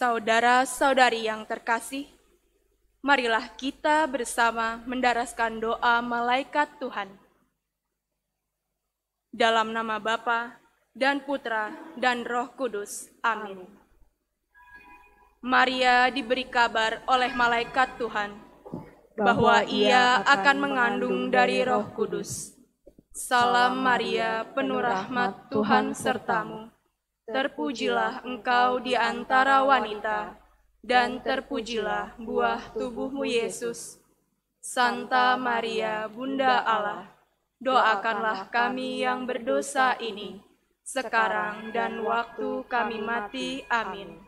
Saudara-saudari yang terkasih, marilah kita bersama mendaraskan doa malaikat Tuhan. Dalam nama Bapa dan Putra dan Roh Kudus. Amin. Maria diberi kabar oleh malaikat Tuhan bahwa ia akan mengandung dari Roh Kudus. Salam Maria, penuh rahmat, Tuhan sertamu. Terpujilah engkau di antara wanita, dan terpujilah buah tubuhmu Yesus. Santa Maria, Bunda Allah, doakanlah kami yang berdosa ini, sekarang dan waktu kami mati. Amin.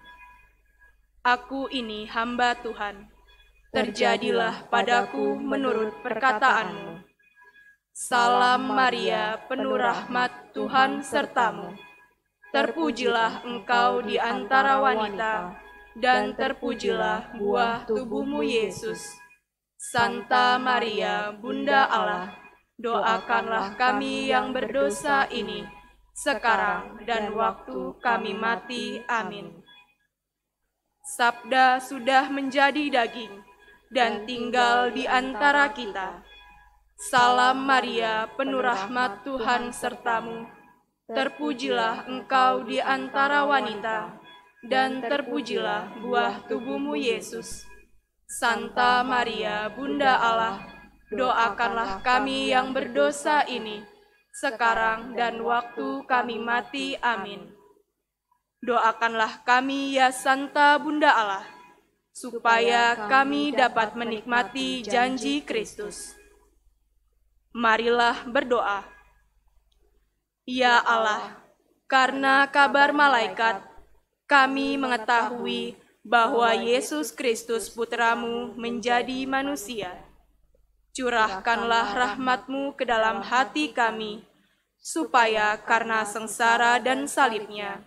Aku ini hamba Tuhan, terjadilah padaku menurut perkataanmu. Salam Maria, penuh rahmat, Tuhan sertamu. Terpujilah engkau di antara wanita, dan terpujilah buah tubuhmu Yesus. Santa Maria, Bunda Allah, doakanlah kami yang berdosa ini, sekarang dan waktu kami mati. Amin. Sabda sudah menjadi daging dan tinggal di antara kita. Salam Maria, penuh rahmat, Tuhan sertamu. Terpujilah engkau di antara wanita, dan terpujilah buah tubuhmu Yesus. Santa Maria, Bunda Allah, doakanlah kami yang berdosa ini, sekarang dan waktu kami mati. Amin. Doakanlah kami ya Santa Bunda Allah, supaya kami dapat menikmati janji Kristus. Marilah berdoa. Ya Allah, karena kabar malaikat, kami mengetahui bahwa Yesus Kristus Putramu menjadi manusia. Curahkanlah rahmat-Mu ke dalam hati kami, supaya karena sengsara dan salibnya,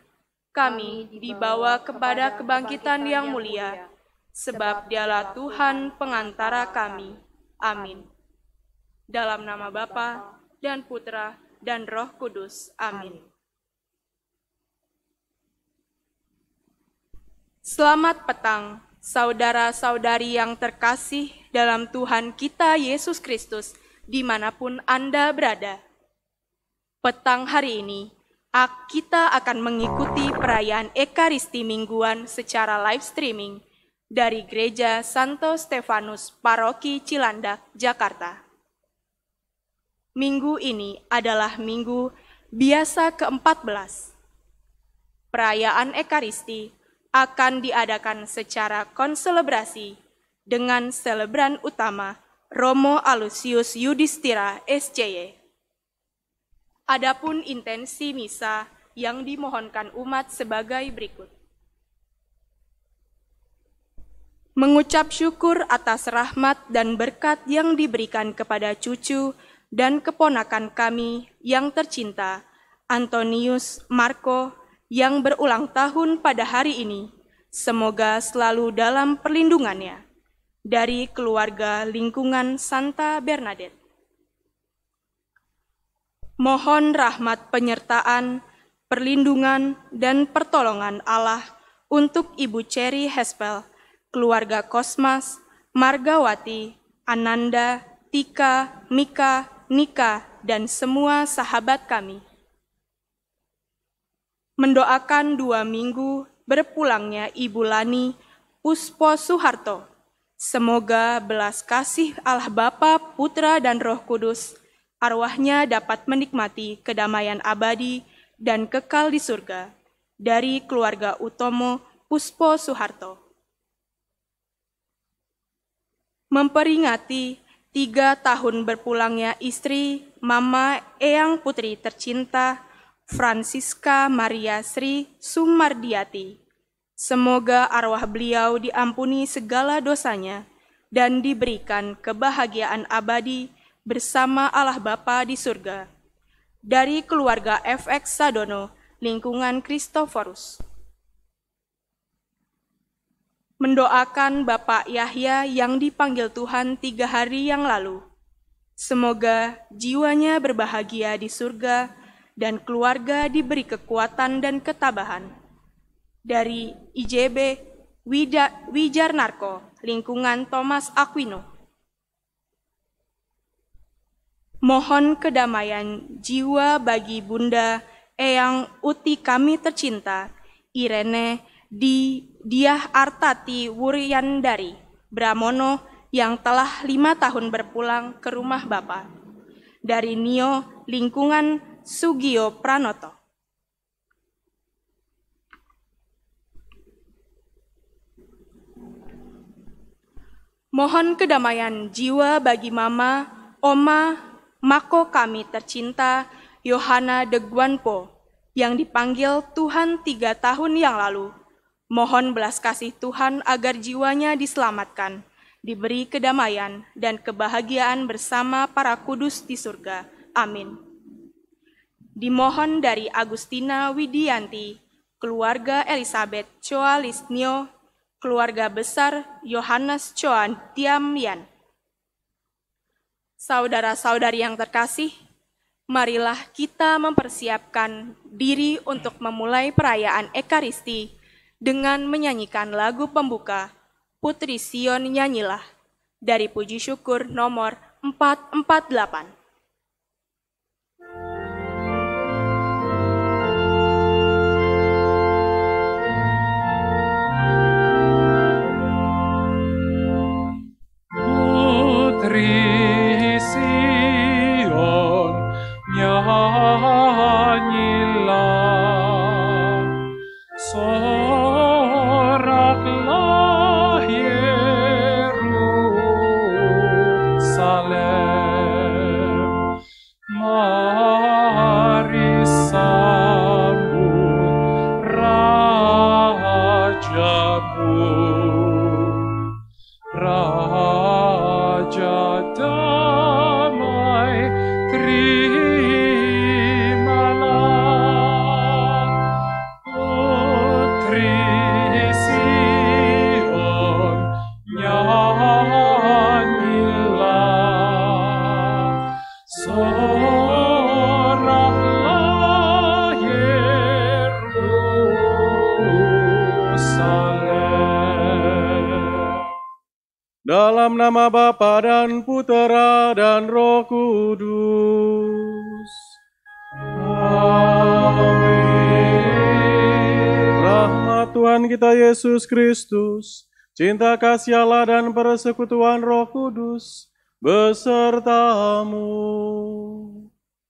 kami dibawa kepada kebangkitan yang mulia, sebab Dialah Tuhan pengantara kami. Amin. Dalam nama Bapa dan Putra dan Roh Kudus. Amin. Selamat petang, saudara-saudari yang terkasih dalam Tuhan kita Yesus Kristus, dimanapun Anda berada. Petang hari ini, kita akan mengikuti perayaan Ekaristi Mingguan secara live streaming dari Gereja Santo Stefanus, Paroki Cilandak, Jakarta. Minggu ini adalah minggu biasa ke-14. Perayaan Ekaristi akan diadakan secara konselebrasi dengan selebran utama Romo Alusius Yudhistira SCY. Adapun intensi misa yang dimohonkan umat sebagai berikut. Mengucap syukur atas rahmat dan berkat yang diberikan kepada cucu dan keponakan kami yang tercinta, Antonius Marco, yang berulang tahun pada hari ini. Semoga selalu dalam perlindungannya. Dari keluarga lingkungan Santa Bernadette. Mohon rahmat penyertaan, perlindungan, dan pertolongan Allah untuk Ibu Cherry Hespel, keluarga Kosmas, Margawati, Ananda, Tika, Mika, Nika, dan semua sahabat kami. Mendoakan 2 minggu berpulangnya Ibu Lani Puspo Suharto. Semoga belas kasih Allah Bapa, Putra, dan Roh Kudus, arwahnya dapat menikmati kedamaian abadi dan kekal di surga. Dari keluarga Utomo Puspo Suharto. Memperingati 3 tahun berpulangnya istri Mama Eyang Putri tercinta Francisca Maria Sri Sumardiati. Semoga arwah beliau diampuni segala dosanya dan diberikan kebahagiaan abadi bersama Allah Bapa di surga. Dari keluarga FX Sadono, lingkungan Kristoforus. Mendoakan Bapak Yahya yang dipanggil Tuhan 3 hari yang lalu. Semoga jiwanya berbahagia di surga dan keluarga diberi kekuatan dan ketabahan. Dari IJB Wijarnarko, lingkungan Thomas Aquino. Mohon kedamaian jiwa bagi Bunda Eyang Uti kami tercinta, Irene Diah Artati Wuryandari Bramono yang telah 5 tahun berpulang ke rumah Bapa. Dari Nio, lingkungan Sugio Pranoto. Mohon kedamaian jiwa bagi Mama, Oma, Mako kami tercinta, Yohana Degwanpo, yang dipanggil Tuhan 3 tahun yang lalu. Mohon belas kasih Tuhan agar jiwanya diselamatkan, diberi kedamaian dan kebahagiaan bersama para kudus di surga. Amin. Dimohon dari Agustina Widianti, keluarga Elizabeth Choa Lisnio, keluarga besar Yohanes Choa Tiamian. Saudara-saudari yang terkasih, marilah kita mempersiapkan diri untuk memulai perayaan Ekaristi dengan menyanyikan lagu pembuka Putri Sion Nyanyilah dari Puji Syukur nomor 448. Dalam nama Bapa dan Putera dan Roh Kudus. Amin. Rahmat Tuhan kita Yesus Kristus, cinta kasih Allah dan persekutuan Roh Kudus besertamu.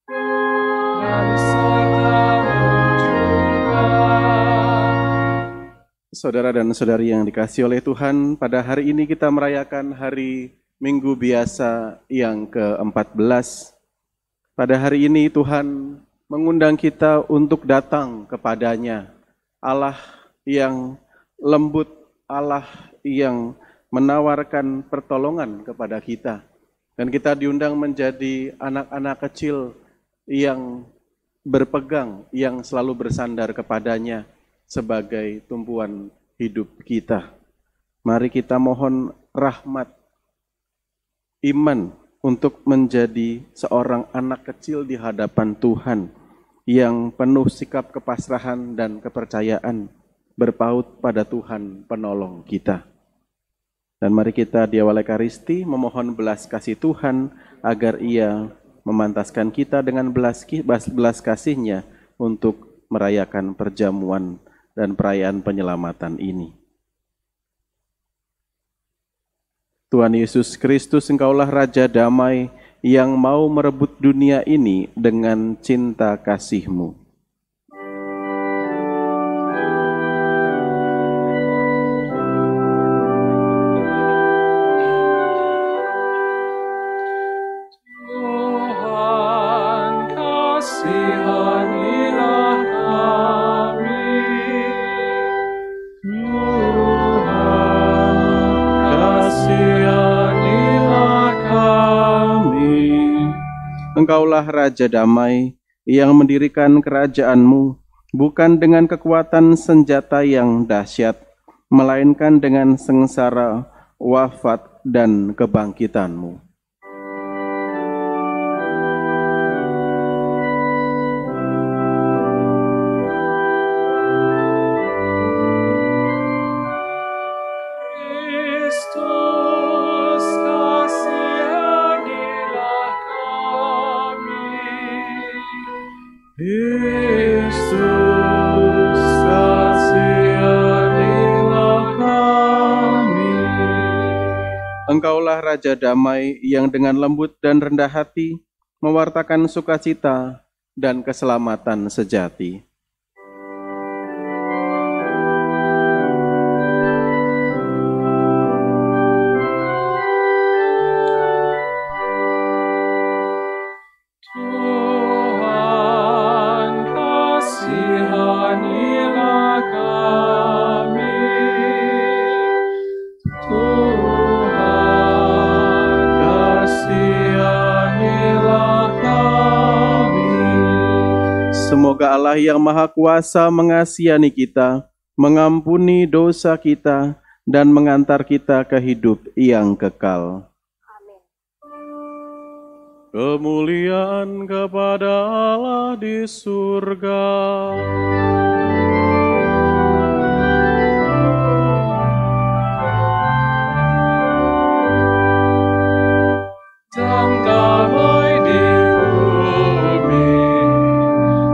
Dan besertamu juga. Saudara dan saudari yang dikasihi oleh Tuhan, pada hari ini kita merayakan hari Minggu Biasa yang ke-14. Pada hari ini Tuhan mengundang kita untuk datang kepadanya, Allah yang lembut, Allah yang menawarkan pertolongan kepada kita. Dan kita diundang menjadi anak-anak kecil yang berpegang, yang selalu bersandar kepadanya sebagai tumpuan hidup kita. Mari kita mohon rahmat iman untuk menjadi seorang anak kecil di hadapan Tuhan yang penuh sikap kepasrahan dan kepercayaan berpaut pada Tuhan penolong kita. Dan mari kita di awal Ekaristi memohon belas kasih Tuhan agar Ia memantaskan kita dengan belas kasih-Nya untuk merayakan perjamuan dan perayaan penyelamatan ini. Tuhan Yesus Kristus, Engkaulah Raja Damai yang mau merebut dunia ini dengan cinta kasih-Mu. Engkaulah Raja Damai yang mendirikan kerajaan-Mu bukan dengan kekuatan senjata yang dahsyat, melainkan dengan sengsara, wafat, dan kebangkitan-Mu. Engkaulah Raja damai yang dengan lembut dan rendah hati mewartakan sukacita dan keselamatan sejati. Tuhan, kasihanilah kami. Tuhan, kasihanilah kami. Semoga Allah yang Maha Kuasa mengasihani kita, mengampuni dosa kita, dan mengantar kita ke hidup yang kekal. Kemuliaan kepada Allah di surga. Dan damai di bumi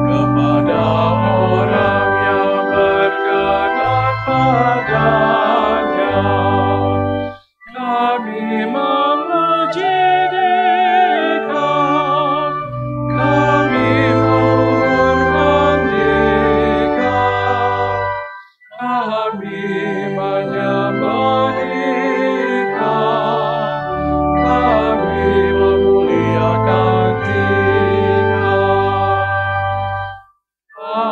kepada orang yang berkenan padanya. Kami memuji Dikau, kami menghormati Dikau, kami menyembah Dikau, kami memuliakan Dikau. Kami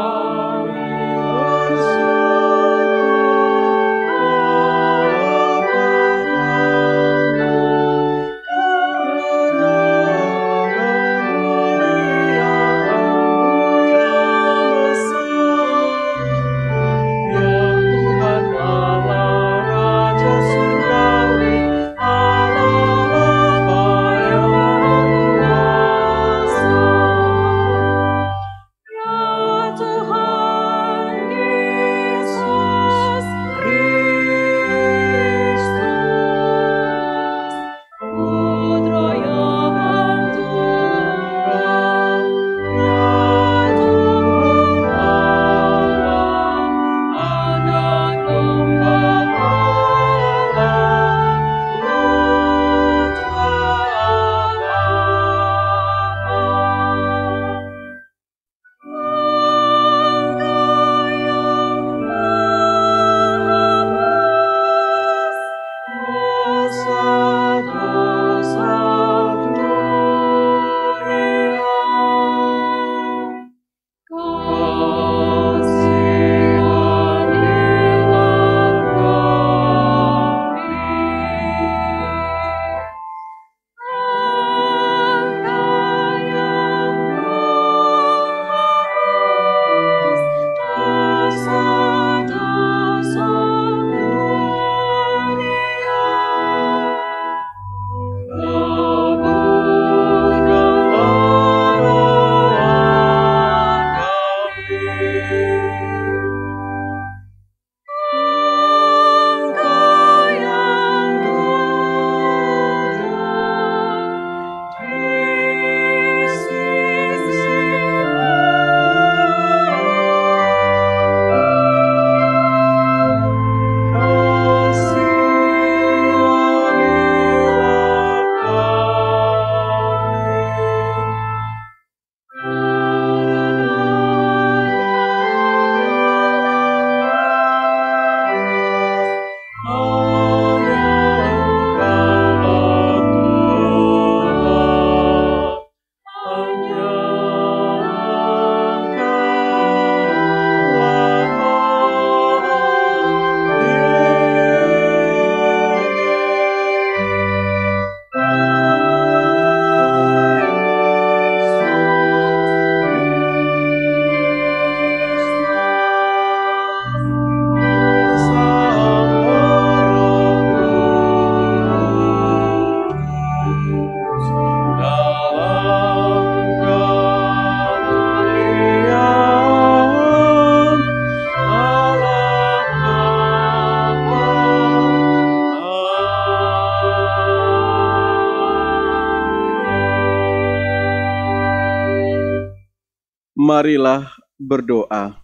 Marilah berdoa.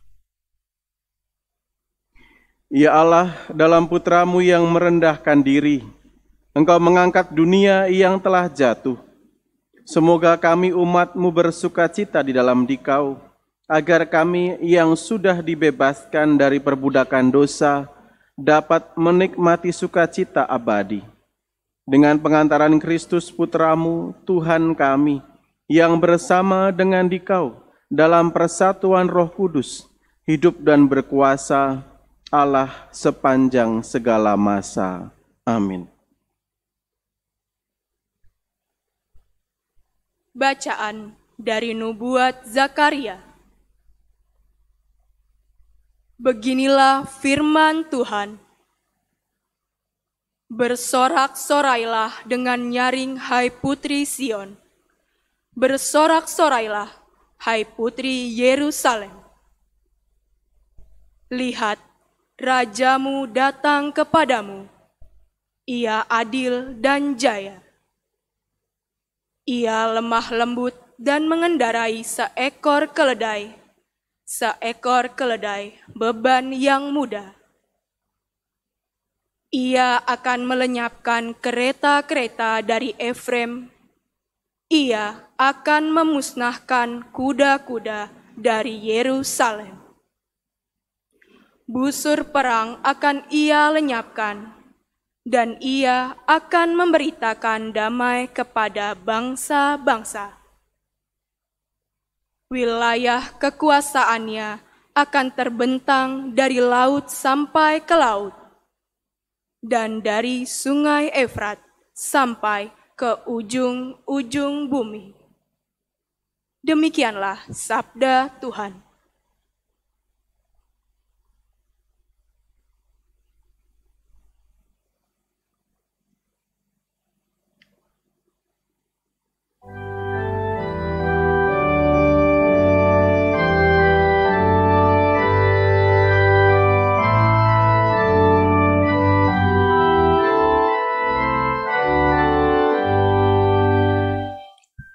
Ya Allah, dalam Putra-Mu yang merendahkan diri, Engkau mengangkat dunia yang telah jatuh. Semoga kami umat-Mu bersukacita di dalam Dikau, agar kami yang sudah dibebaskan dari perbudakan dosa dapat menikmati sukacita abadi. Dengan pengantaran Kristus Putra-Mu, Tuhan kami, yang bersama dengan Dikau dalam persatuan Roh Kudus, hidup dan berkuasa Allah sepanjang segala masa. Amin. Bacaan dari Nubuat Zakaria. Beginilah firman Tuhan. Bersorak-sorailah dengan nyaring, hai putri Sion. Bersorak-sorailah, hai putri Yerusalem. Lihat, Rajamu datang kepadamu. Ia adil dan jaya. Ia lemah lembut dan mengendarai seekor keledai beban yang mudah. Ia akan melenyapkan kereta-kereta dari Efrem. Ia akan memusnahkan kuda-kuda dari Yerusalem. Busur perang akan ia lenyapkan, dan ia akan memberitakan damai kepada bangsa-bangsa. Wilayah kekuasaannya akan terbentang dari laut sampai ke laut, dan dari sungai Efrat sampai ke ujung-ujung bumi. Demikianlah sabda Tuhan.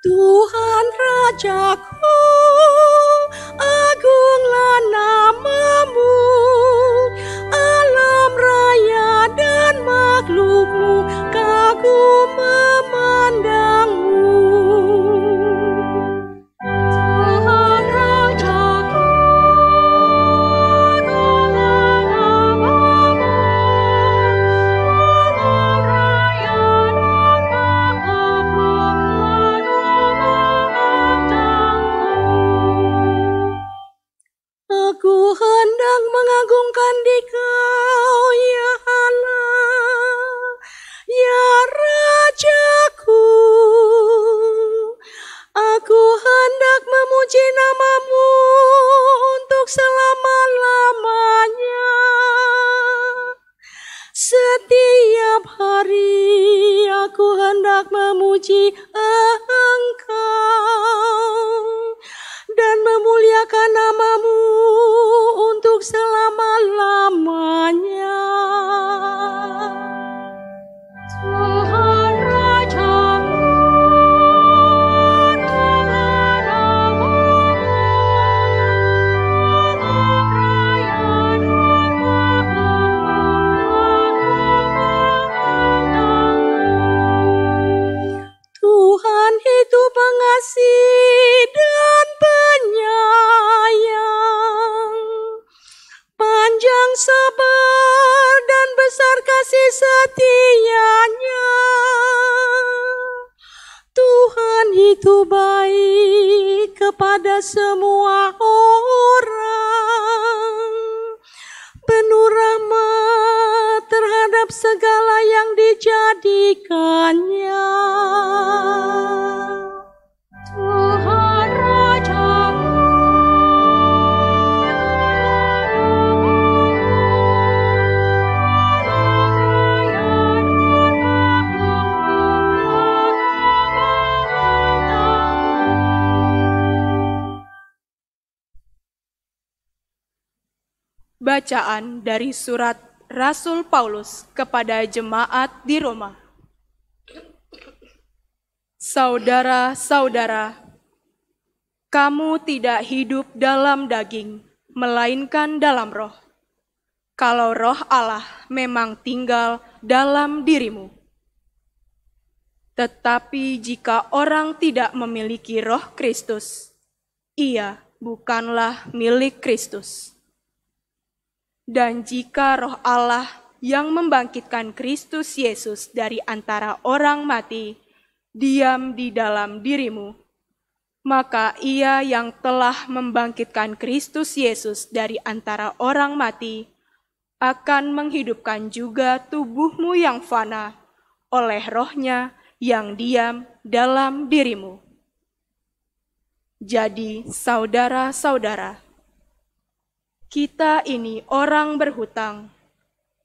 Tuhan Rajaku, agunglah nama-Mu, alam raya dan makhluk-Mu kagum memandang-Mu. Tuhan Rajaku, agunglah nama-Mu, alam raya dan makhluk-Mu Aku hendak mengagungkan Dikau, ya Allah, ya Rajaku. Aku hendak memuji nama-Mu untuk selama-lamanya. Setiap hari aku hendak memuji Engkau dan memuliakan nama-Mu untuk selama-lamanya. Tuhan Rajaku, agunglah nama-Mu, alam raya dan makhluk-Mu. Tuhan itu pengasih dan penyayang, panjang sabar dan besar kasih setia-Nya. Tuhan itu baik kepada semua orang, penuh rahmat terhadap segala yang dijadikannya. Tuhan Rajaku, alam raya dan makhluk-Mu. Bacaan dari surat Rasul Paulus kepada jemaat di Roma. Saudara-saudara, kamu tidak hidup dalam daging, melainkan dalam roh. Kalau roh Allah memang tinggal dalam dirimu. Tetapi jika orang tidak memiliki Roh Kristus, ia bukanlah milik Kristus. Dan jika Roh Allah yang membangkitkan Kristus Yesus dari antara orang mati diam di dalam dirimu, maka ia yang telah membangkitkan Kristus Yesus dari antara orang mati akan menghidupkan juga tubuhmu yang fana oleh Roh-Nya yang diam dalam dirimu. Jadi, saudara-saudara, kita ini orang berhutang,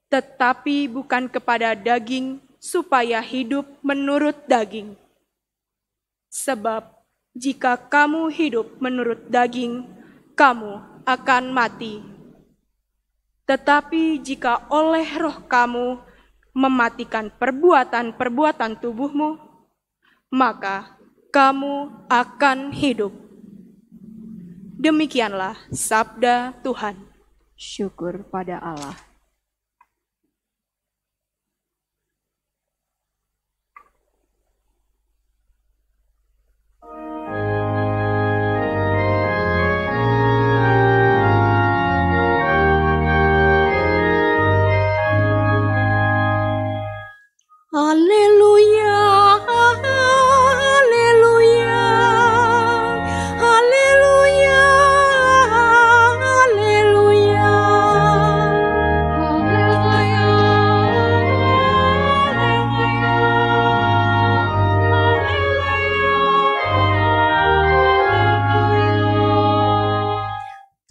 tetapi bukan kepada daging, supaya hidup menurut daging. Sebab jika kamu hidup menurut daging, kamu akan mati. Tetapi jika oleh Roh kamu mematikan perbuatan-perbuatan tubuhmu, maka kamu akan hidup. Demikianlah sabda Tuhan. Syukur pada Allah. Haleluya, haleluya, haleluya, haleluya,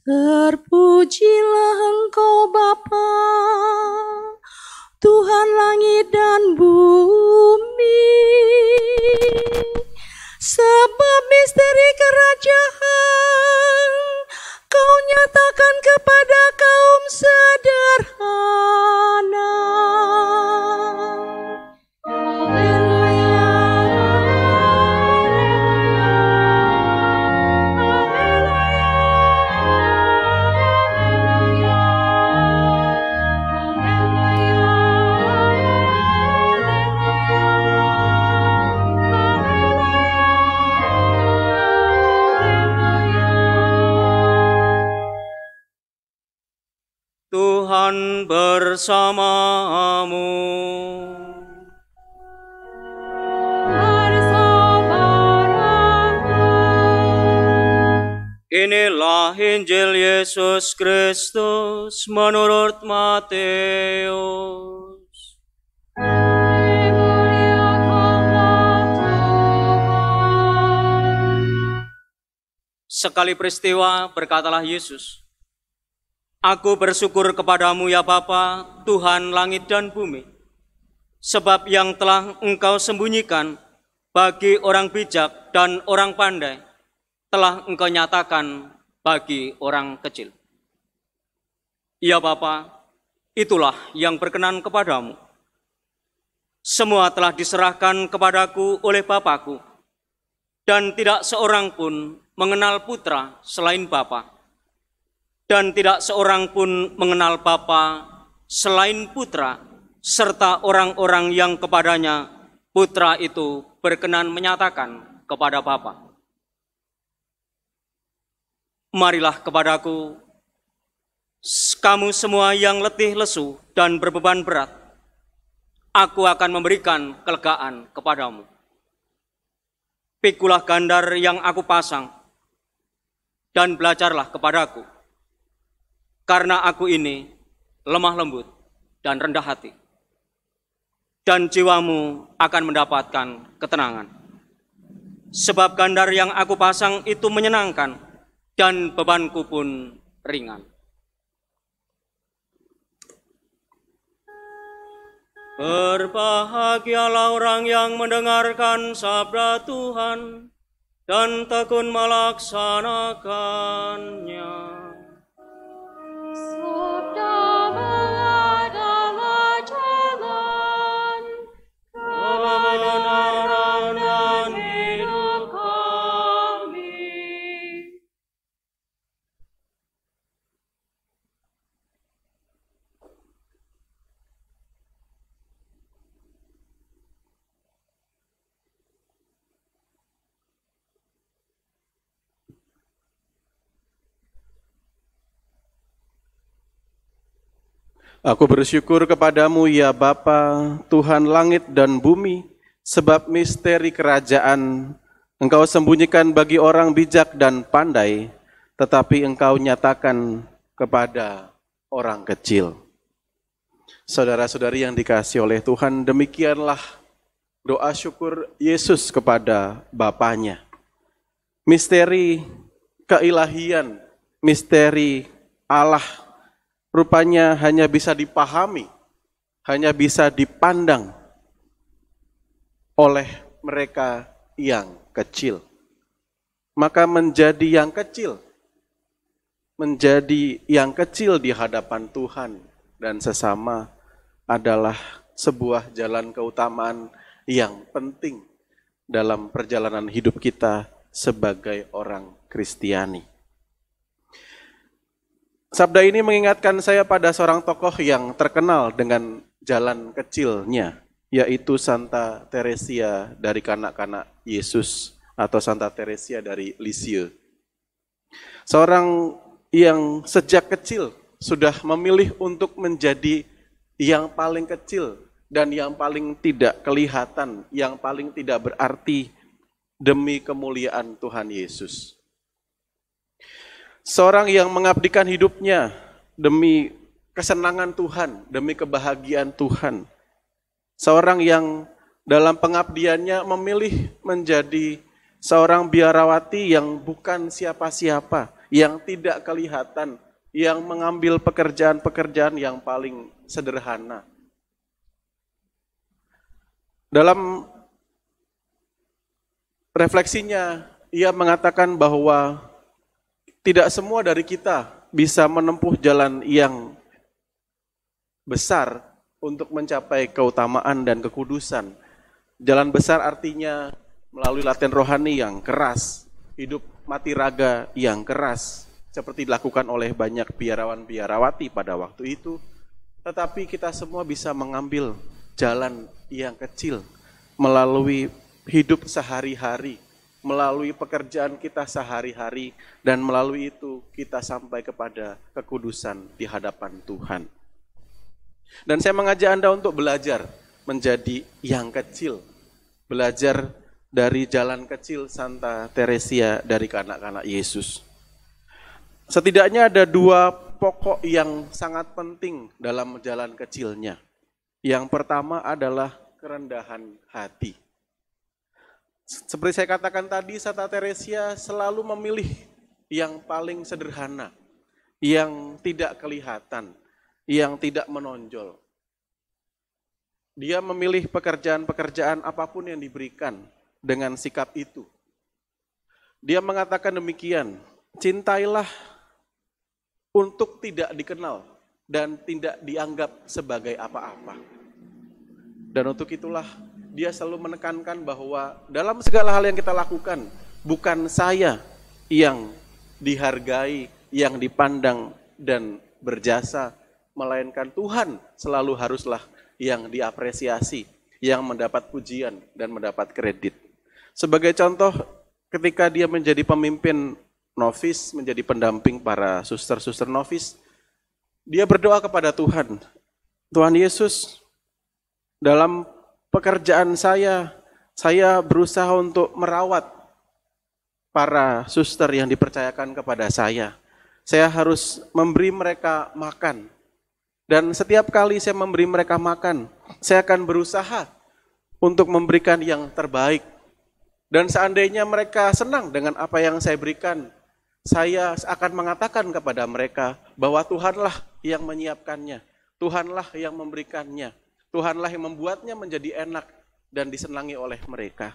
terpujilah Engkau Bapa, Tuhan langit dan bumi, sebab misteri kerajaan Kau nyatakan kepada kaum sederhana. Haleluya, Tuhan bersamamu. Inilah Injil Yesus Kristus menurut Matius. Sekali peristiwa berkatalah Yesus, Aku bersyukur kepadamu ya Bapa, Tuhan langit dan bumi, sebab yang telah Engkau sembunyikan bagi orang bijak dan orang pandai, telah Engkau nyatakan bagi orang kecil. Ya Bapa, itulah yang berkenan kepadamu. Semua telah diserahkan kepadaku oleh Bapakku, dan tidak seorang pun mengenal Putra selain Bapa. Dan tidak seorang pun mengenal Bapa selain Putra, serta orang-orang yang kepadanya Putra itu berkenan menyatakan kepada Bapa. Marilah kepadaku, kamu semua yang letih lesu dan berbeban berat, aku akan memberikan kelegaan kepadamu. Pikulah gandar yang aku pasang, dan belajarlah kepadaku, karena aku ini lemah lembut dan rendah hati, dan jiwamu akan mendapatkan ketenangan. Sebab gandar yang aku pasang itu menyenangkan, dan bebanku pun ringan. Berbahagialah orang yang mendengarkan sabda Tuhan dan tekun melaksanakannya. Sabdamu adalah jalan kebenaran dan hidup kami. Aku bersyukur kepadamu ya Bapa, Tuhan langit dan bumi, sebab misteri kerajaan Engkau sembunyikan bagi orang bijak dan pandai, tetapi Engkau nyatakan kepada orang kecil. Saudara-saudari yang dikasihi oleh Tuhan, demikianlah doa syukur Yesus kepada Bapanya. Misteri keilahian, misteri Allah rupanya hanya bisa dipahami, hanya bisa dipandang oleh mereka yang kecil. Maka menjadi yang kecil di hadapan Tuhan dan sesama adalah sebuah jalan keutamaan yang penting dalam perjalanan hidup kita sebagai orang Kristiani. Sabda ini mengingatkan saya pada seorang tokoh yang terkenal dengan jalan kecilnya, yaitu Santa Teresia dari kanak-kanak Yesus atau Santa Teresia dari Lisieux. Seorang yang sejak kecil sudah memilih untuk menjadi yang paling kecil dan yang paling tidak kelihatan, yang paling tidak berarti demi kemuliaan Tuhan Yesus. Seorang yang mengabdikan hidupnya demi kesenangan Tuhan, demi kebahagiaan Tuhan. Seorang yang dalam pengabdiannya memilih menjadi seorang biarawati yang bukan siapa-siapa, yang tidak kelihatan, yang mengambil pekerjaan-pekerjaan yang paling sederhana. Dalam refleksinya, ia mengatakan bahwa tidak semua dari kita bisa menempuh jalan yang besar untuk mencapai keutamaan dan kekudusan. Jalan besar artinya melalui latihan rohani yang keras, hidup mati raga yang keras, seperti dilakukan oleh banyak biarawan-biarawati pada waktu itu. Tetapi kita semua bisa mengambil jalan yang kecil melalui hidup sehari-hari, melalui pekerjaan kita sehari-hari, dan melalui itu kita sampai kepada kekudusan di hadapan Tuhan. Dan saya mengajak Anda untuk belajar menjadi yang kecil, belajar dari jalan kecil Santa Teresia dari kanak-kanak Yesus. Setidaknya ada dua pokok yang sangat penting dalam jalan kecilnya. Yang pertama adalah kerendahan hati. Seperti saya katakan tadi, Santa Teresia selalu memilih yang paling sederhana, yang tidak kelihatan, yang tidak menonjol. Dia memilih pekerjaan-pekerjaan apapun yang diberikan dengan sikap itu. Dia mengatakan demikian, cintailah untuk tidak dikenal dan tidak dianggap sebagai apa-apa. Dan untuk itulah dia selalu menekankan bahwa dalam segala hal yang kita lakukan, bukan saya yang dihargai, yang dipandang dan berjasa, melainkan Tuhan selalu haruslah yang diapresiasi, yang mendapat pujian dan mendapat kredit. Sebagai contoh, ketika dia menjadi pemimpin novis, menjadi pendamping para suster-suster novis, dia berdoa kepada Tuhan, Tuhan Yesus, dalam pekerjaan saya berusaha untuk merawat para suster yang dipercayakan kepada saya. Saya harus memberi mereka makan. Dan setiap kali saya memberi mereka makan, saya akan berusaha untuk memberikan yang terbaik. Dan seandainya mereka senang dengan apa yang saya berikan, saya akan mengatakan kepada mereka bahwa Tuhanlah yang menyiapkannya, Tuhanlah yang memberikannya, Tuhanlah yang membuatnya menjadi enak dan disenangi oleh mereka.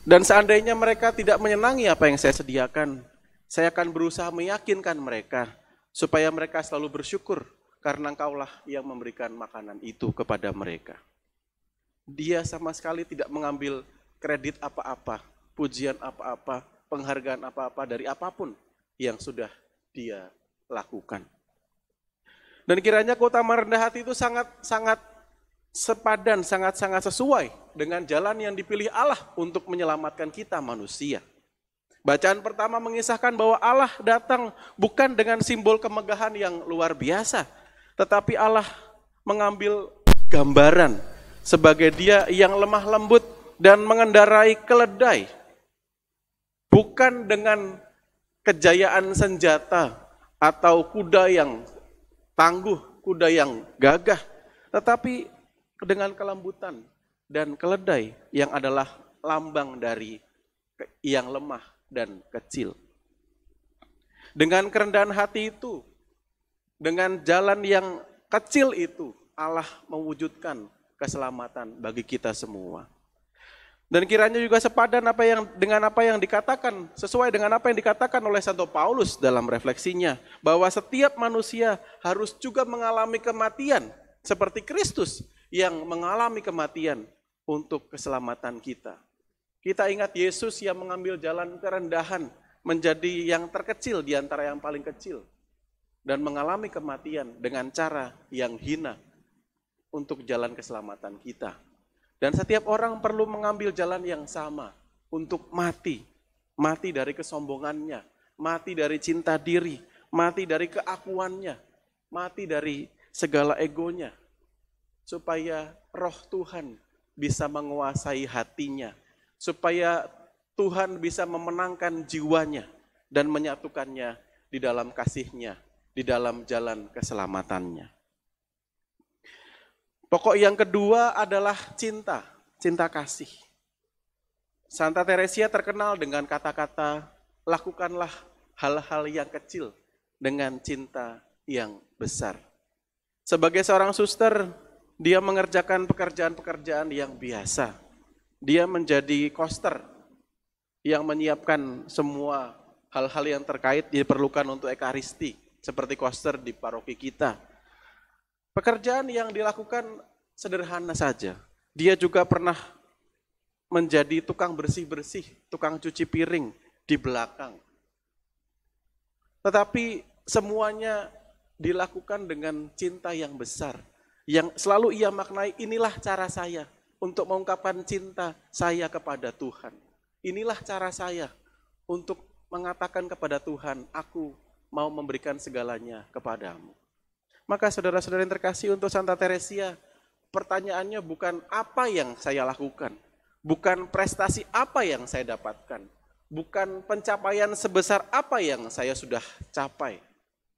Dan seandainya mereka tidak menyenangi apa yang saya sediakan, saya akan berusaha meyakinkan mereka supaya mereka selalu bersyukur karena Engkaulah yang memberikan makanan itu kepada mereka. Dia sama sekali tidak mengambil kredit apa-apa, pujian apa-apa, penghargaan apa-apa dari apapun yang sudah dia lakukan. Dan kiranya keutamaan rendah hati itu sangat sepadan, sangat sesuai dengan jalan yang dipilih Allah untuk menyelamatkan kita manusia. Bacaan pertama mengisahkan bahwa Allah datang bukan dengan simbol kemegahan yang luar biasa, Tetapi Allah mengambil gambaran sebagai Dia yang lemah lembut dan mengendarai keledai. Bukan dengan kejayaan senjata atau kuda yang tangguh, kuda yang gagah, tetapi dengan kelembutan dan keledai yang adalah lambang dari yang lemah dan kecil. Dengan kerendahan hati itu, dengan jalan yang kecil itu, Allah mewujudkan keselamatan bagi kita semua. Dan kiranya juga sepadan dengan apa yang dikatakan, sesuai dengan apa yang dikatakan oleh Santo Paulus dalam refleksinya, bahwa setiap manusia harus juga mengalami kematian, seperti Kristus yang mengalami kematian untuk keselamatan kita. Kita ingat Yesus yang mengambil jalan kerendahan, menjadi yang terkecil di antara yang paling kecil, dan mengalami kematian dengan cara yang hina untuk jalan keselamatan kita. Dan setiap orang perlu mengambil jalan yang sama untuk mati. Mati dari kesombongannya, mati dari cinta diri, mati dari keakuannya, mati dari segala egonya. Supaya roh Tuhan bisa menguasai hatinya. Supaya Tuhan bisa memenangkan jiwanya dan menyatukannya di dalam kasih-Nya, di dalam jalan keselamatannya. Pokok yang kedua adalah cinta, cinta kasih. Santa Teresia terkenal dengan kata-kata, lakukanlah hal-hal yang kecil dengan cinta yang besar. Sebagai seorang suster, dia mengerjakan pekerjaan-pekerjaan yang biasa. Dia menjadi koster yang menyiapkan semua hal-hal yang terkait diperlukan untuk ekaristi, seperti koster di paroki kita. Pekerjaan yang dilakukan sederhana saja. Dia juga pernah menjadi tukang bersih-bersih, tukang cuci piring di belakang. Tetapi semuanya dilakukan dengan cinta yang besar. Yang selalu ia maknai, inilah cara saya untuk mengungkapkan cinta saya kepada Tuhan. Inilah cara saya untuk mengatakan kepada Tuhan, aku mau memberikan segalanya kepadamu. Maka saudara-saudara yang terkasih, untuk Santa Teresia, pertanyaannya bukan apa yang saya lakukan, bukan prestasi apa yang saya dapatkan, bukan pencapaian sebesar apa yang saya sudah capai,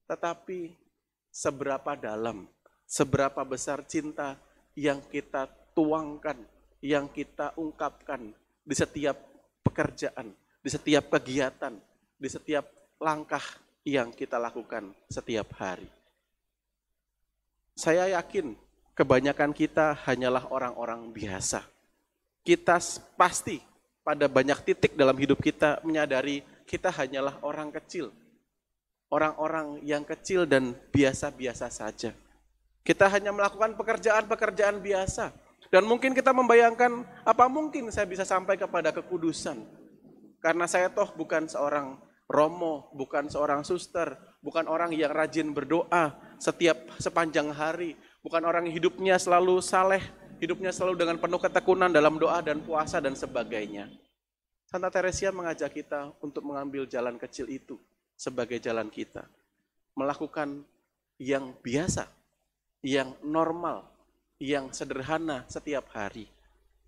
tetapi seberapa dalam, seberapa besar cinta yang kita tuangkan, yang kita ungkapkan di setiap pekerjaan, di setiap kegiatan, di setiap langkah yang kita lakukan setiap hari. Saya yakin kebanyakan kita hanyalah orang-orang biasa. Kita pasti pada banyak titik dalam hidup kita menyadari kita hanyalah orang kecil. Orang-orang yang kecil dan biasa-biasa saja. Kita hanya melakukan pekerjaan-pekerjaan biasa. Dan mungkin kita membayangkan, apa mungkin saya bisa sampai kepada kekudusan? Karena saya toh bukan seorang romo, bukan seorang suster, bukan orang yang rajin berdoa sepanjang hari, bukan orang yang hidupnya selalu saleh, hidupnya selalu dengan penuh ketekunan dalam doa dan puasa dan sebagainya. Santa Teresia mengajak kita untuk mengambil jalan kecil itu sebagai jalan kita. Melakukan yang biasa, yang normal, yang sederhana setiap hari.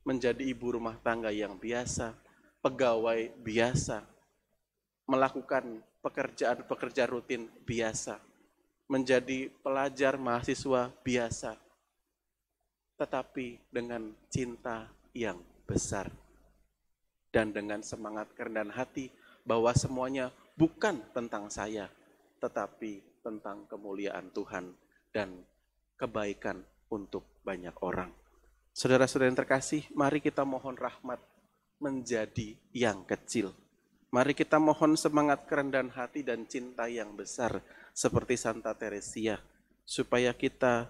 Menjadi ibu rumah tangga yang biasa, pegawai biasa, melakukan pekerjaan-pekerjaan rutin biasa, menjadi pelajar mahasiswa biasa, tetapi dengan cinta yang besar dan dengan semangat kerendahan hati bahwa semuanya bukan tentang saya, tetapi tentang kemuliaan Tuhan dan kebaikan untuk banyak orang. Saudara-saudara yang terkasih, mari kita mohon rahmat menjadi yang kecil. Mari kita mohon semangat kerendahan hati dan cinta yang besar seperti Santa Teresia, supaya kita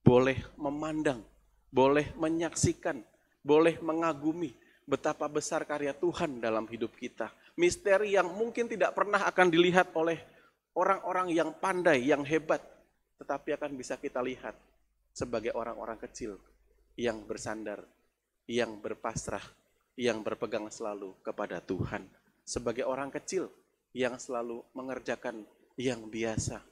boleh memandang, boleh menyaksikan, boleh mengagumi betapa besar karya Tuhan dalam hidup kita. Misteri yang mungkin tidak pernah akan dilihat oleh orang-orang yang pandai, yang hebat, tetapi akan bisa kita lihat sebagai orang-orang kecil yang bersandar, yang berpasrah, yang berpegang selalu kepada Tuhan. Sebagai orang kecil yang selalu mengerjakan yang biasa,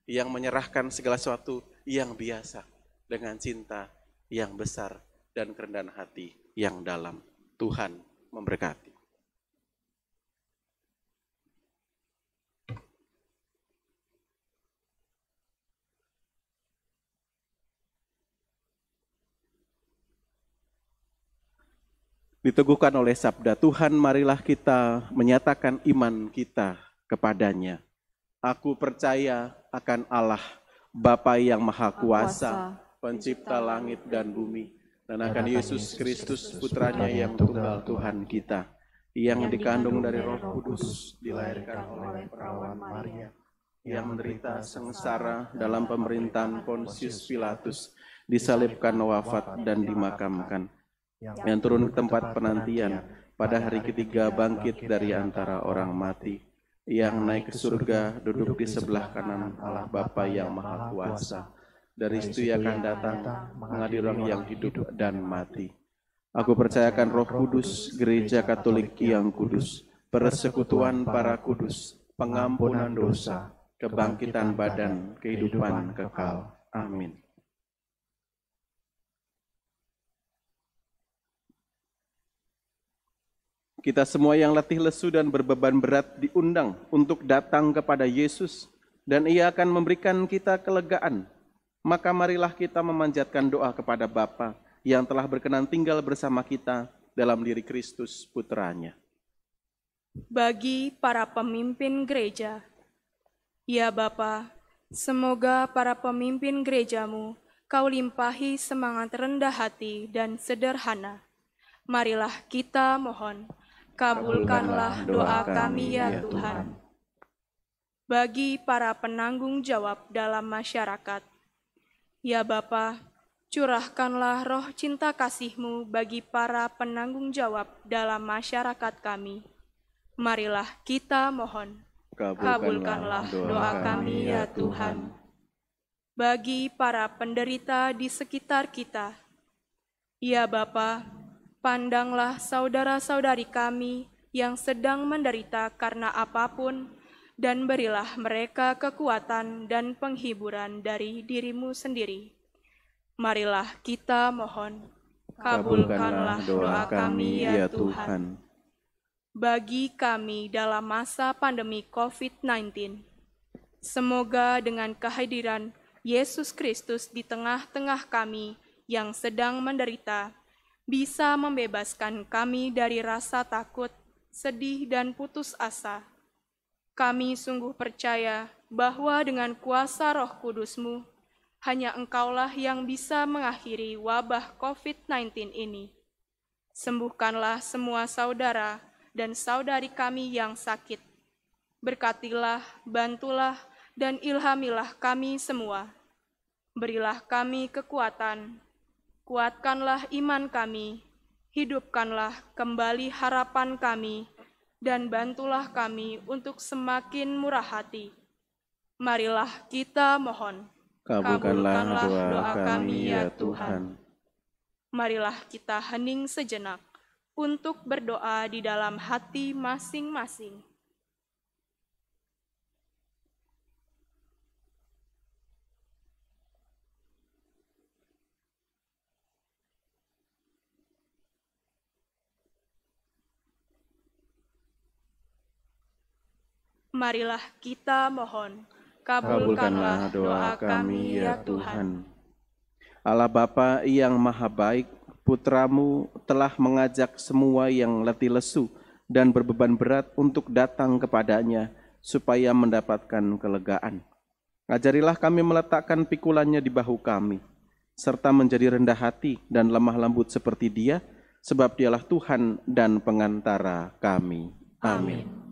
yang menyerahkan segala sesuatu yang biasa dengan cinta yang besar dan kerendahan hati yang dalam. Tuhan memberkati. Diteguhkan oleh sabda Tuhan, marilah kita menyatakan iman kita kepadanya. Aku percaya akan Allah, Bapa yang Maha Kuasa, Pencipta langit dan bumi, dan akan Yesus Kristus, Putranya yang tunggal Tuhan kita, yang dikandung dari Roh Kudus, dilahirkan oleh perawan Maria, yang menderita sengsara dalam pemerintahan Pontius Pilatus, disalibkan, wafat, dan dimakamkan, yang turun ke tempat penantian, pada hari ketiga bangkit dari antara orang mati, yang naik ke surga, duduk di sebelah kanan Allah Bapa yang Maha Kuasa. Dari situ ia akan datang mengadili orang yang hidup dan mati. Aku percayakan Roh Kudus, Gereja Katolik yang kudus, persekutuan para kudus, pengampunan dosa, kebangkitan badan, kehidupan kekal. Amin. Kita semua yang letih lesu dan berbeban berat diundang untuk datang kepada Yesus, dan Ia akan memberikan kita kelegaan. Maka marilah kita memanjatkan doa kepada Bapa yang telah berkenan tinggal bersama kita dalam diri Kristus Putranya. Bagi para pemimpin gereja, ya Bapa, semoga para pemimpin gerejamu Kau limpahi semangat rendah hati dan sederhana. Marilah kita mohon, kabulkanlah doa kami ya Tuhan. Bagi para penanggung jawab dalam masyarakat, ya Bapa, curahkanlah roh cinta kasih-Mu bagi para penanggung jawab dalam masyarakat kami. Marilah kita mohon, kabulkanlah doa kami ya Tuhan. Bagi para penderita di sekitar kita, ya Bapa, pandanglah saudara-saudari kami yang sedang menderita karena apapun, dan berilah mereka kekuatan dan penghiburan dari diri-Mu sendiri. Marilah kita mohon, kabulkanlah doa kami ya Tuhan. Bagi kami dalam masa pandemi COVID-19, semoga dengan kehadiran Yesus Kristus di tengah-tengah kami yang sedang menderita, bisa membebaskan kami dari rasa takut, sedih, dan putus asa. Kami sungguh percaya bahwa dengan kuasa Roh Kudus-Mu, hanya Engkaulah yang bisa mengakhiri wabah COVID-19 ini. Sembuhkanlah semua saudara dan saudari kami yang sakit. Berkatilah, bantulah, dan ilhamilah kami semua. Berilah kami kekuatan, kuatkanlah iman kami, hidupkanlah kembali harapan kami, dan bantulah kami untuk semakin murah hati. Marilah kita mohon, kabulkanlah doa kami ya Tuhan. Marilah kita hening sejenak untuk berdoa di dalam hati masing-masing. Marilah kita mohon, kabulkanlah doa kami ya Tuhan. Allah Bapa yang Maha Baik, Putra-Mu telah mengajak semua yang letih lesu dan berbeban berat untuk datang kepadanya supaya mendapatkan kelegaan. Ajarilah kami meletakkan pikulannya di bahu kami, serta menjadi rendah hati dan lemah lembut seperti Dia, sebab Dialah Tuhan dan pengantara kami. Amin. Mari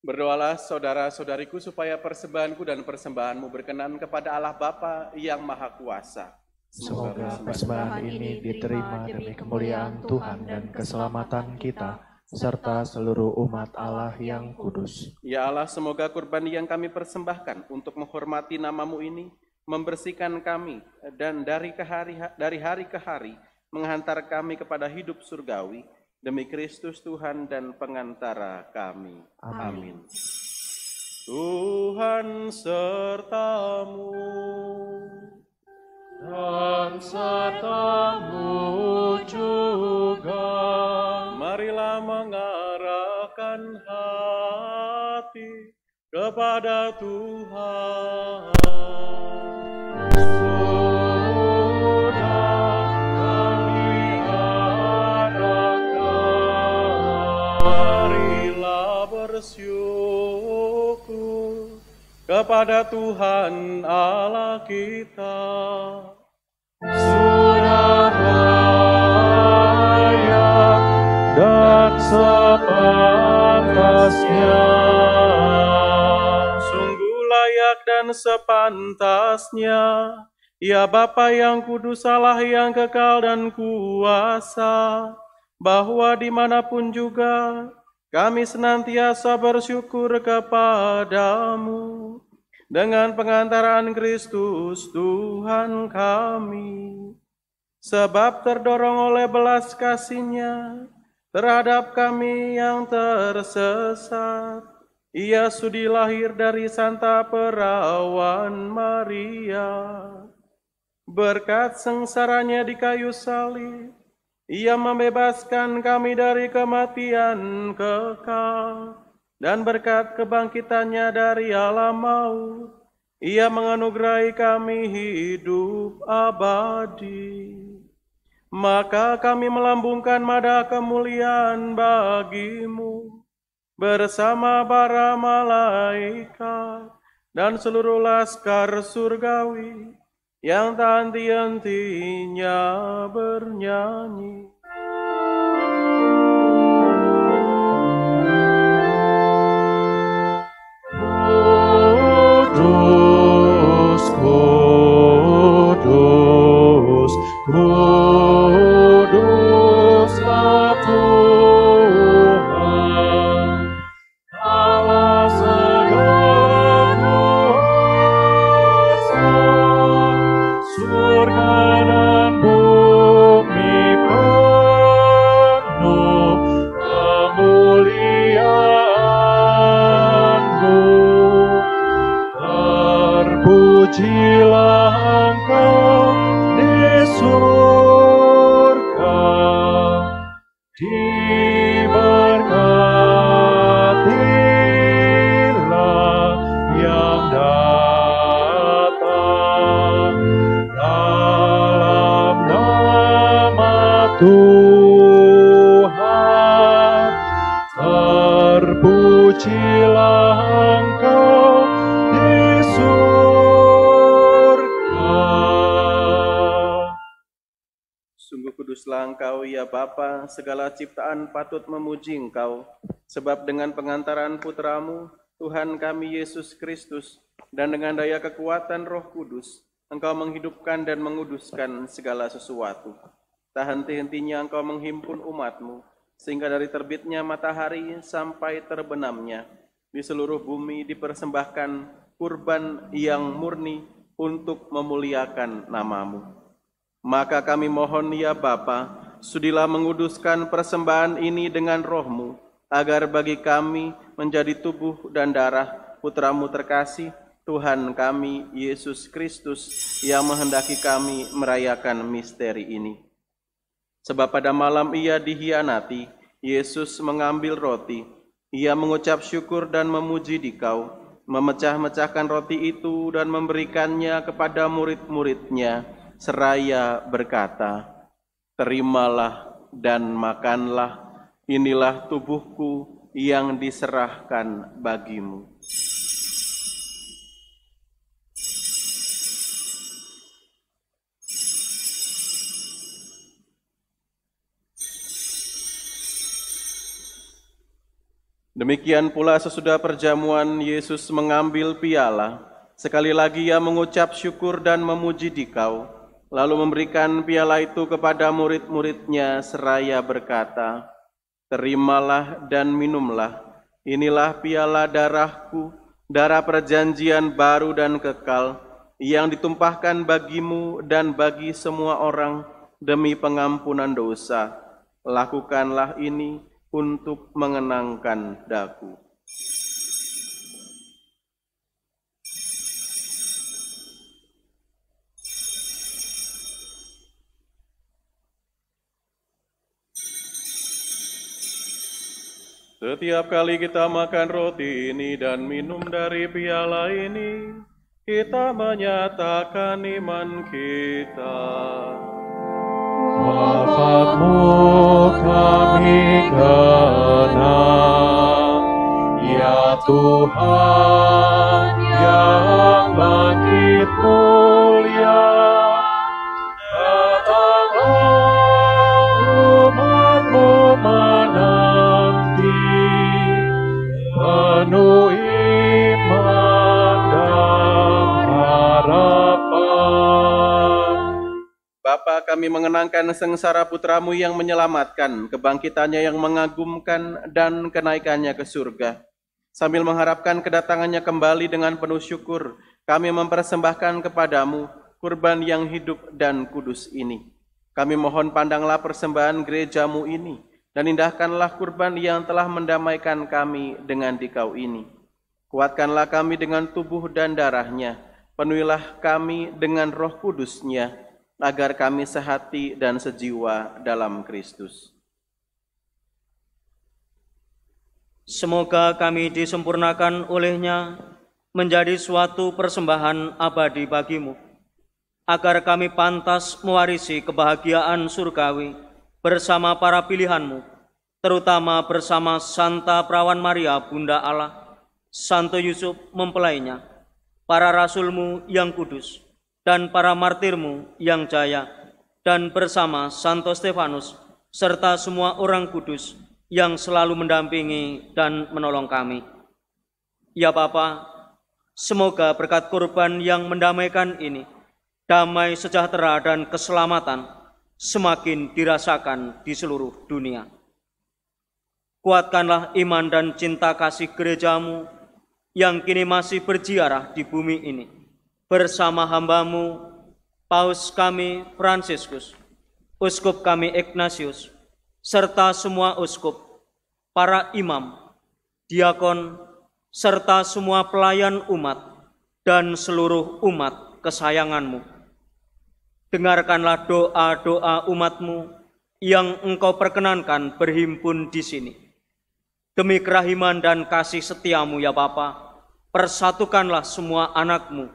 Berdoalah saudara-saudariku supaya persembahanku dan persembahanmu berkenan kepada Allah Bapa yang Maha Kuasa. Semoga persembahan ini diterima demi kemuliaan Tuhan dan keselamatan kita, serta seluruh umat Allah yang kudus. Ya Allah, semoga kurban yang kami persembahkan untuk menghormati nama-Mu ini membersihkan kami dan dari hari ke hari menghantar kami kepada hidup surgawi demi Kristus Tuhan dan pengantara kami. Amin. Tuhan sertamu dan sertamu juga. Marilah mengarahkan hati kepada Tuhan. Bersyukur kepada Tuhan Allah kita. Sudah layak dan sepantasnya. Sungguh layak dan sepantasnya, ya Bapa yang kudus, Allah yang kekal dan kuasa, bahwa dimanapun juga kami senantiasa bersyukur kepadamu dengan pengantaran Kristus Tuhan kami. Sebab terdorong oleh belas kasih-Nya terhadap kami yang tersesat, Ia sudi lahir dari Santa Perawan Maria. Berkat sengsaranya di kayu salib, Ia membebaskan kami dari kematian kekal, dan berkat kebangkitannya dari alam maut, Ia menganugerahi kami hidup abadi. Maka kami melambungkan nada kemuliaan bagi-Mu bersama para malaikat dan seluruh laskar surgawi yang tak henti-hentinya bernyanyi. Kudus, kudus, kuduslah Tuhan, Allah segala kuasa. Surga dan bumi penuh kemuliaan-Mu. Terpujilah Engkau di surga, diberkatilah yang datang dalam nama Tuhan. Terpujilah Engkau di surga. Sungguh kuduslah Engkau, ya Bapa, segala ciptaan patut memuji Engkau, sebab dengan pengantaran Putra-Mu, Tuhan kami Yesus Kristus, dan dengan daya kekuatan Roh Kudus, Engkau menghidupkan dan menguduskan segala sesuatu. Tak henti-hentinya Engkau menghimpun umat-Mu, sehingga dari terbitnya matahari sampai terbenamnya, di seluruh bumi dipersembahkan kurban yang murni untuk memuliakan nama-Mu. Maka kami mohon, ya Bapa, sudilah menguduskan persembahan ini dengan Roh-Mu, agar bagi kami menjadi tubuh dan darah Putra-Mu terkasih, Tuhan kami Yesus Kristus, yang menghendaki kami merayakan misteri ini. Sebab pada malam Ia dihianati, Yesus mengambil roti, Ia mengucap syukur dan memuji Dikau, memecah-mecahkan roti itu dan memberikannya kepada murid-murid-Nya, seraya berkata, "Terimalah dan makanlah, inilah tubuhku yang diserahkan bagimu." Demikian pula sesudah perjamuan Yesus mengambil piala, sekali lagi ia mengucap syukur dan memuji Dikau, lalu memberikan piala itu kepada murid-muridnya seraya berkata, "Terimalah dan minumlah, inilah piala darahku, darah perjanjian baru dan kekal, yang ditumpahkan bagimu dan bagi semua orang demi pengampunan dosa. Lakukanlah ini untuk mengenangkan daku." Setiap kali kita makan roti ini dan minum dari piala ini, kita menyatakan iman kita. Wafat-Mu kami kenang, ya Tuhan yang bangkit mulia. Datanglah umat-Mu menanti, penuh iman dan harapan. Bapa, kami mengenangkan sengsara putra-Mu yang menyelamatkan, kebangkitannya yang mengagumkan, dan kenaikannya ke surga. Sambil mengharapkan kedatangannya kembali dengan penuh syukur, kami mempersembahkan kepada-Mu kurban yang hidup dan kudus ini. Kami mohon pandanglah persembahan gereja-Mu ini, dan indahkanlah kurban yang telah mendamaikan kami dengan Dikau ini. Kuatkanlah kami dengan tubuh dan darahnya, penuhilah kami dengan Roh Kudus-Nya, agar kami sehati dan sejiwa dalam Kristus. Semoga kami disempurnakan oleh-Nya menjadi suatu persembahan abadi bagi-Mu, agar kami pantas mewarisi kebahagiaan surgawi bersama para pilihan-Mu, terutama bersama Santa Perawan Maria Bunda Allah, Santo Yusuf mempelainya, para rasul-Mu yang kudus, dan para martir-Mu yang jaya, dan bersama Santo Stefanus, serta semua orang kudus yang selalu mendampingi dan menolong kami. Ya Bapa, semoga berkat kurban yang mendamaikan ini, damai sejahtera dan keselamatan semakin dirasakan di seluruh dunia. Kuatkanlah iman dan cinta kasih gereja-Mu yang kini masih berziarah di bumi ini, bersama hamba-Mu, Paus kami Fransiskus, Uskup kami Ignatius, serta semua uskup, para imam, diakon, serta semua pelayan umat, dan seluruh umat kesayangan-Mu. Dengarkanlah doa-doa umat-Mu yang Engkau perkenankan berhimpun di sini. Demi kerahiman dan kasih setia-Mu ya Bapa, persatukanlah semua anak-Mu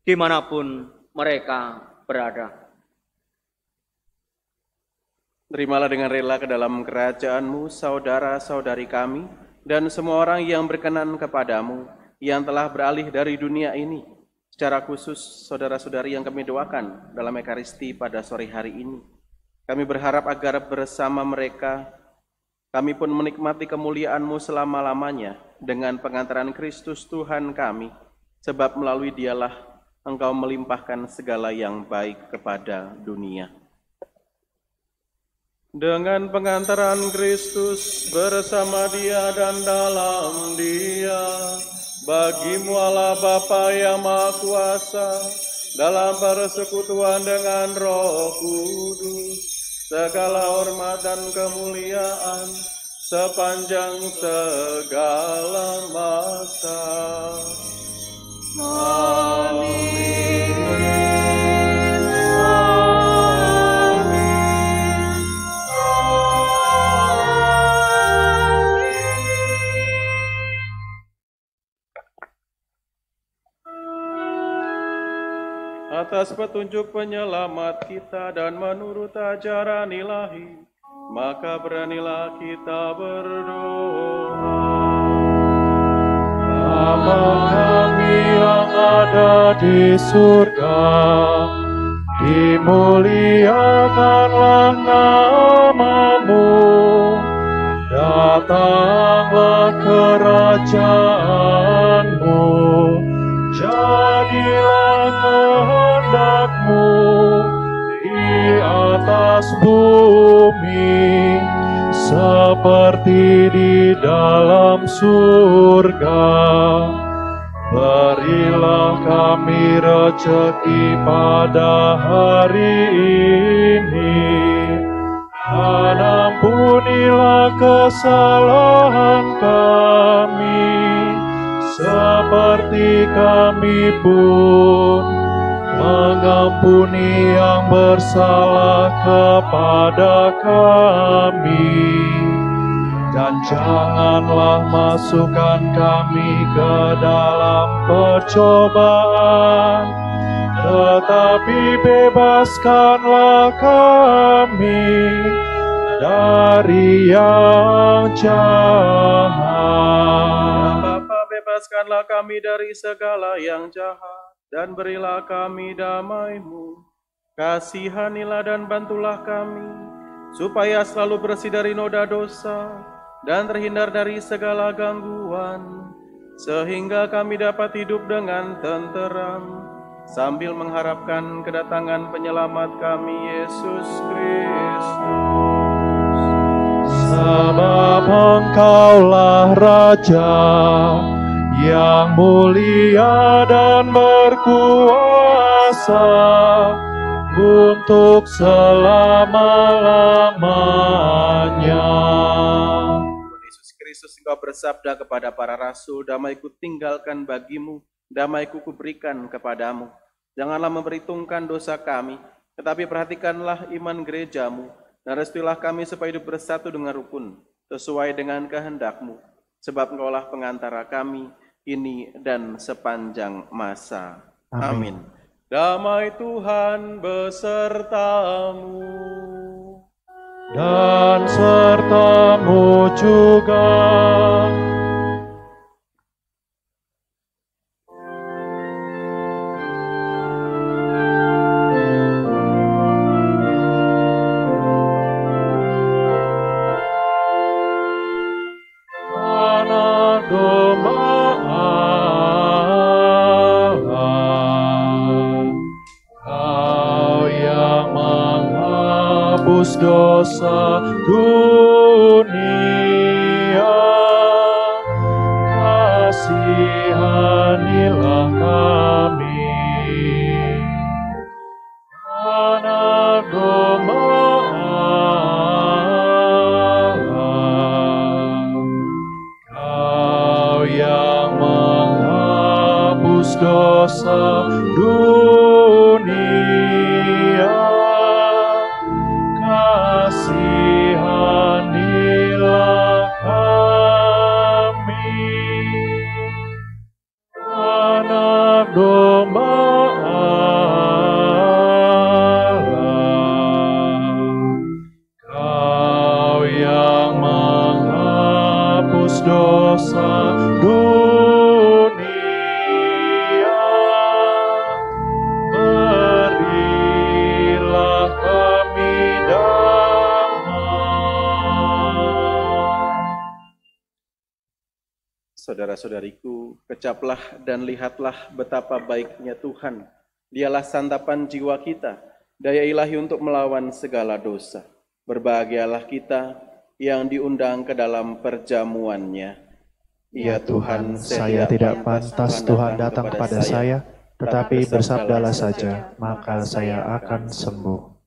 dimanapun mereka berada. Terimalah dengan rela ke dalam kerajaan-Mu saudara-saudari kami dan semua orang yang berkenan kepada-Mu yang telah beralih dari dunia ini. Secara khusus saudara-saudari yang kami doakan dalam Ekaristi pada sore hari ini. Kami berharap agar bersama mereka kami pun menikmati kemuliaan-Mu selama-lamanya dengan pengantaran Kristus Tuhan kami, sebab melalui Dialah Engkau melimpahkan segala yang baik kepada dunia. Dengan pengantaran Kristus bersama Dia dan dalam Dia, bagi-Mu Allah Bapa yang Maha Kuasa, dalam persekutuan dengan Roh Kudus, segala hormat dan kemuliaan sepanjang segala masa. Amin. Atas petunjuk penyelamat kita dan menurut ajaran ilahi, maka beranilah kita berdoa. Bapa kami yang ada di surga, dimuliakanlah nama-Mu, datanglah kerajaanmu, jadilah kehendak-Mu di atas bumi, seperti di dalam surga. Berilah kami rezeki pada hari ini, dan ampunilah kesalahan kami, seperti kami pun mengampuni yang bersalah kepada kami. Dan janganlah masukkan kami ke dalam percobaan, tetapi bebaskanlah kami dari yang jahat. Ya Bapa, bebaskanlah kami dari segala yang jahat, dan berilah kami damai-Mu. Kasihanilah dan bantulah kami, supaya selalu bersih dari noda dosa, dan terhindar dari segala gangguan, sehingga kami dapat hidup dengan tenteram, sambil mengharapkan kedatangan penyelamat kami, Yesus Kristus. Sebab Engkaulah Raja yang mulia dan berkuasa untuk selama-lamanya. Yesus Kristus, Engkau bersabda kepada para rasul, damai-Ku tinggalkan bagimu, damai-Ku kuberikan kepadamu. Janganlah memperhitungkan dosa kami, tetapi perhatikanlah iman gereja-Mu, dan restuilah kami supaya hidup bersatu dengan rukun, sesuai dengan kehendak-Mu, sebab Engkaulah pengantara kami ini dan sepanjang masa. Amin. Damai Tuhan besertamu, dan sertamu juga. Anak domba Allah, Kau yang menghapus dosa dunia, kasihanilah kami. Anak domba Allah, Kau yang menghapus dosa dunia, kasihanilah kami. Anak domba Allah, Kau yang menghapus dosa dunia, berilah kami damai. Saudara-saudariku, kecaplah dan lihatlah betapa baiknya Tuhan. Dialah santapan jiwa kita, daya ilahi untuk melawan segala dosa. Berbahagialah kita yang diundang ke dalam perjamuannya. Ya Tuhan, Saya tidak pantas Tuhan datang kepada saya, tetapi bersabdalah saja, maka saya akan sembuh.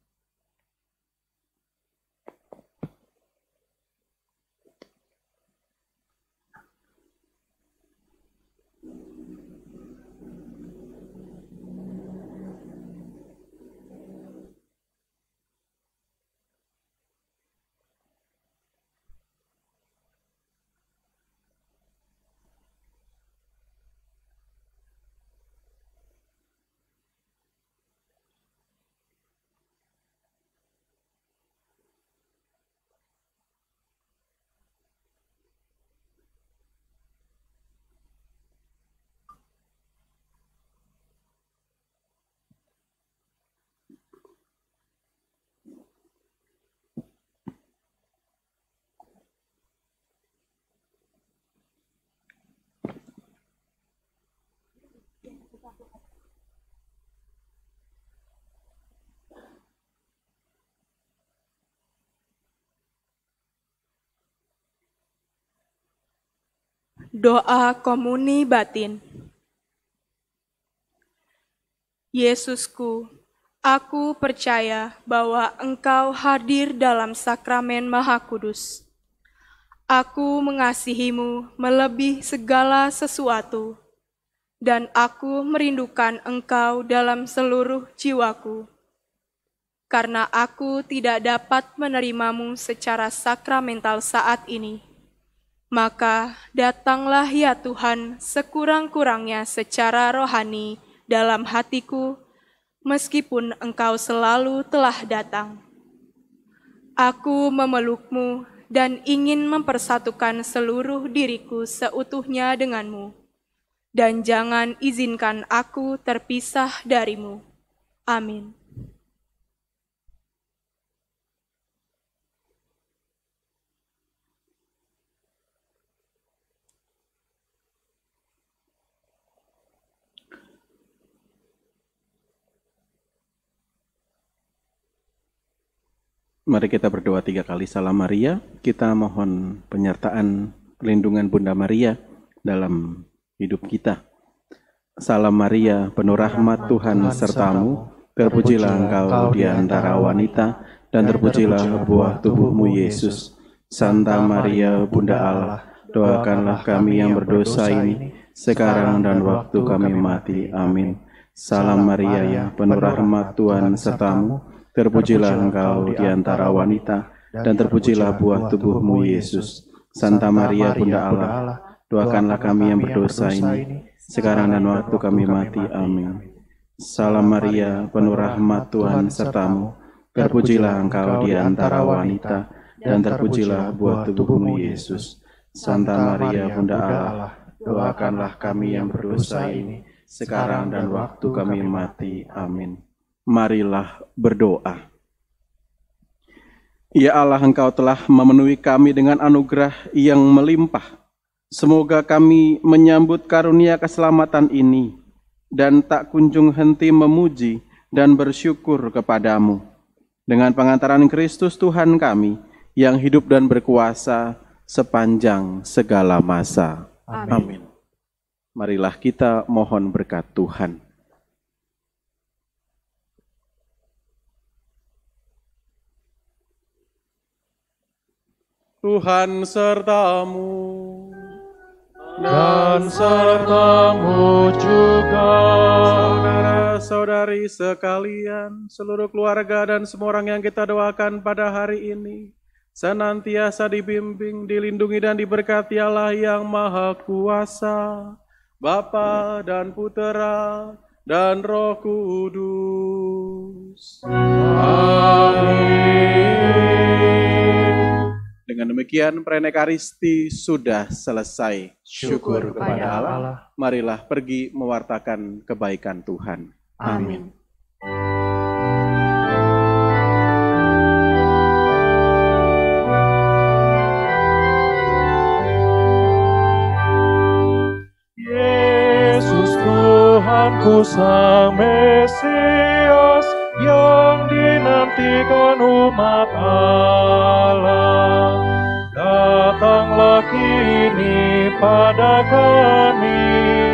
Doa komuni batin. Yesusku, aku percaya bahwa Engkau hadir dalam sakramen Maha Kudus. Aku mengasihimu melebihi segala sesuatu, dan aku merindukan Engkau dalam seluruh jiwaku. Karena aku tidak dapat menerimamu secara sakramental saat ini, maka datanglah ya Tuhan sekurang-kurangnya secara rohani dalam hatiku, meskipun Engkau selalu telah datang. Aku memelukmu dan ingin mempersatukan seluruh diriku seutuhnya denganmu, dan jangan izinkan aku terpisah darimu. Amin. Mari kita berdoa 3 kali Salam Maria. Kita mohon penyertaan perlindungan Bunda Maria dalam hidup kita. Salam Maria, penuh rahmat Tuhan sertamu, terpujilah engkau di antara wanita, dan terpujilah buah tubuhmu Yesus. Santa Maria, Bunda Allah, doakanlah kami yang berdosa ini, sekarang dan waktu kami mati. Amin. Salam Maria, penuh rahmat Tuhan sertamu, terpujilah engkau di antara wanita, dan terpujilah buah tubuhmu Yesus. Santa Maria, Bunda Allah, doakanlah kami yang berdosa ini, sekarang dan waktu kami mati. Amin. Salam Maria, penuh rahmat Tuhan sertamu, terpujilah engkau di antara wanita, dan terpujilah buah tubuhmu Yesus. Santa Maria, Bunda Allah, doakanlah kami yang berdosa ini, sekarang dan waktu kami mati. Amin. Marilah berdoa. Ya Allah, Engkau telah memenuhi kami dengan anugerah yang melimpah. Semoga kami menyambut karunia keselamatan ini dan tak kunjung henti memuji dan bersyukur kepadamu. Dengan pengantaran Kristus Tuhan kami, yang hidup dan berkuasa sepanjang segala masa. Amin. Marilah kita mohon berkat Tuhan. Tuhan sertamu, dan sertamu juga. Saudara-saudari sekalian, seluruh keluarga dan semua orang yang kita doakan pada hari ini, senantiasa dibimbing, dilindungi dan diberkati Allah yang Maha Kuasa, Bapa dan Putera dan Roh Kudus. Amin. Dengan demikian perayaan Ekaristi sudah selesai. Syukur kepada Allah. Marilah pergi mewartakan kebaikan Tuhan. Amin. Yesus Tuhanku Sang Mesias, yang dinantikan umat Allah, datanglah kini pada kami.